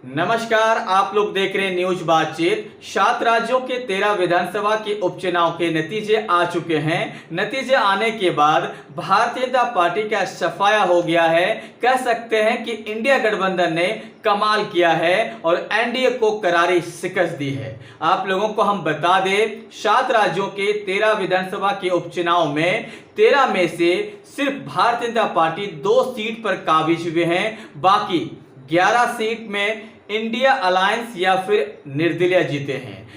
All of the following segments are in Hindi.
नमस्कार, आप लोग देख रहे हैं न्यूज बातचीत। 7 राज्यों के 13 विधानसभा के उपचुनाव के नतीजे आ चुके हैं। नतीजे आने के बाद भारतीय जनता पार्टी का सफाया हो गया है। कह सकते हैं कि इंडिया गठबंधन ने कमाल किया है और एनडीए को करारी शिकस्त दी है। आप लोगों को हम बता दें, 7 राज्यों के 13 विधानसभा के उपचुनाव में 13 में से सिर्फ भारतीय जनता पार्टी 2 सीट पर काबिज हुए हैं। बाकी 11 सीट में इंडिया अलायंस या फिर निर्दलीय जीते हैं।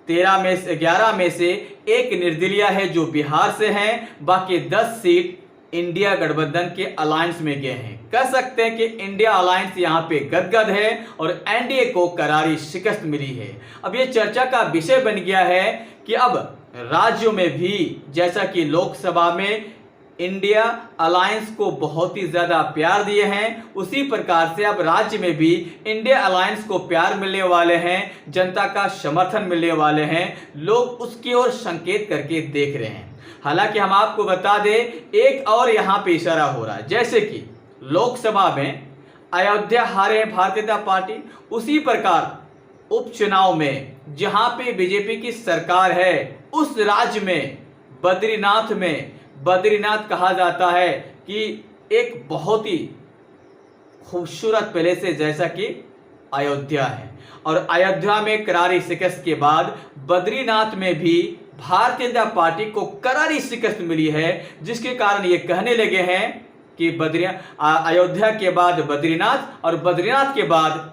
11 में से एक निर्दलीय है जो बिहार से हैं। बाकी 10 सीट इंडिया गठबंधन के अलायंस में गए हैं। कह सकते हैं कि इंडिया अलायंस यहां पे गदगद है और एनडीए को करारी शिकस्त मिली है। अब ये चर्चा का विषय बन गया है कि अब राज्यों में भी, जैसा कि लोकसभा में इंडिया अलायंस को बहुत ही ज्यादा प्यार दिए हैं, उसी प्रकार से अब राज्य में भी इंडिया अलायंस को प्यार मिलने वाले हैं, जनता का समर्थन मिलने वाले हैं। लोग उसकी ओर संकेत करके देख रहे हैं। हालांकि हम आपको बता दें, एक और यहां पे इशारा हो रहा है, जैसे कि लोकसभा में अयोध्या हारे हैं भारतीय जनता पार्टी, उसी प्रकार उपचुनाव में जहां पे बीजेपी की सरकार है उस राज्य में बद्रीनाथ कहा जाता है कि एक बहुत ही खूबसूरत पैलेस है, जैसा कि अयोध्या है। और अयोध्या में करारी शिकस्त के बाद बद्रीनाथ में भी भारतीय जनता पार्टी को करारी शिकस्त मिली है, जिसके कारण ये कहने लगे हैं कि अयोध्या के बाद बद्रीनाथ और बद्रीनाथ के बाद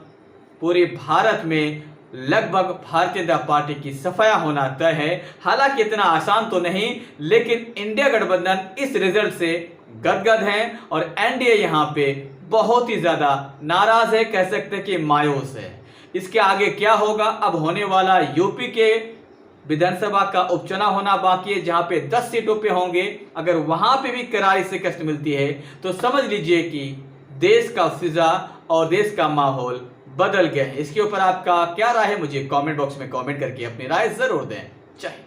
पूरे भारत में लगभग भारतीय जनता पार्टी की सफाया होना तय है। हालांकि इतना आसान तो नहीं, लेकिन इंडिया गठबंधन इस रिजल्ट से गदगद है और एनडीए यहां पे बहुत ही ज्यादा नाराज है, कह सकते हैं कि मायूस है। इसके आगे क्या होगा? अब होने वाला यूपी के विधानसभा का उपचुनाव होना बाकी है, जहां पे 10 सीटों पे होंगे। अगर वहां पे भी करारी शिकस्त मिलती है तो समझ लीजिए कि देश का फिजा और देश का माहौल बदल गया है। इसके ऊपर आपका क्या राय है? मुझे कमेंट बॉक्स में कमेंट करके अपनी राय जरूर दें। जय हिंद।